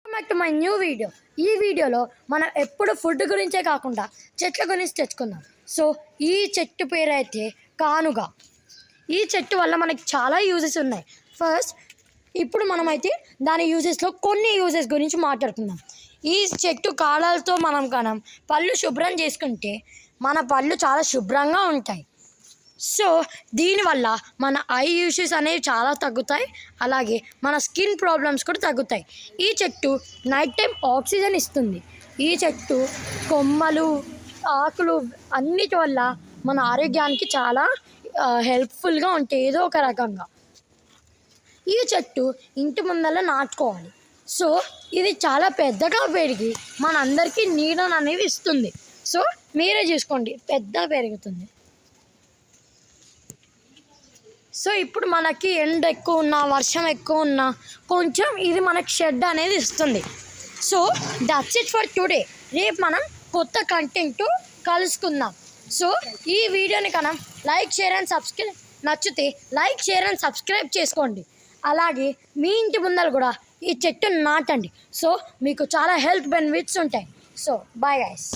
Back to my new video. ఈ వీడియోలో మనం ఎప్పుడు ఫుడ్ గురించే కాకుండా చెట్ల గురించి తెచ్చుకుందాం. సో ఈ చెట్టు పేరు అయితే కానుగ. ఈ చెట్టు వల్ల మనకి చాలా యూజెస్ ఉన్నాయి. ఫస్ట్ ఇప్పుడు మనమైతే దాని యూజెస్లో కొన్ని యూజెస్ గురించి మాట్లాడుకుందాం. ఈ చెట్టు కాలాలతో మనం పళ్ళు శుభ్రం చేసుకుంటే మన పళ్ళు చాలా శుభ్రంగా ఉంటాయి. సో దీనివల్ల మన ఐ ఇష్యూస్ అనేవి చాలా తగ్గుతాయి, అలాగే మన స్కిన్ ప్రాబ్లమ్స్ కూడా తగ్గుతాయి. ఈ చెట్టు నైట్ టైం ఆక్సిజన్ ఇస్తుంది. ఈ చెట్టు కొమ్మలు, ఆకులు అన్నిటి వల్ల మన ఆరోగ్యానికి చాలా హెల్ప్ఫుల్గా ఉంటాయి ఏదో ఒక రకంగా. ఈ చెట్టు ఇంటి ముందర నాటుకోవాలి. సో ఇది చాలా పెద్దగా పెరిగి మనందరికీ నీడను అనేవి ఇస్తుంది. సో మీరే చూసుకోండి, పెద్దగా పెరుగుతుంది. సో ఇప్పుడు మనకి ఎండ ఎక్కువ ఉన్నా, వర్షం ఎక్కువ ఉన్నా కొంచెం ఇది మనకి షెడ్ అనేది ఇస్తుంది. So that's it for today. రేపు మనం కొత్త కంటెంట్ కలుసుకుందాం. సో ఈ వీడియోని లైక్, షేర్ అండ్ సబ్స్క్రైబ్, నచ్చితే లైక్, షేర్ అండ్ సబ్స్క్రైబ్ చేసుకోండి. అలాగే మీ ఇంటి ముందర కూడా ఈ చెట్టును నాటండి. సో మీకు చాలా హెల్త్ బెనిఫిట్స్ ఉంటాయి. So bye guys.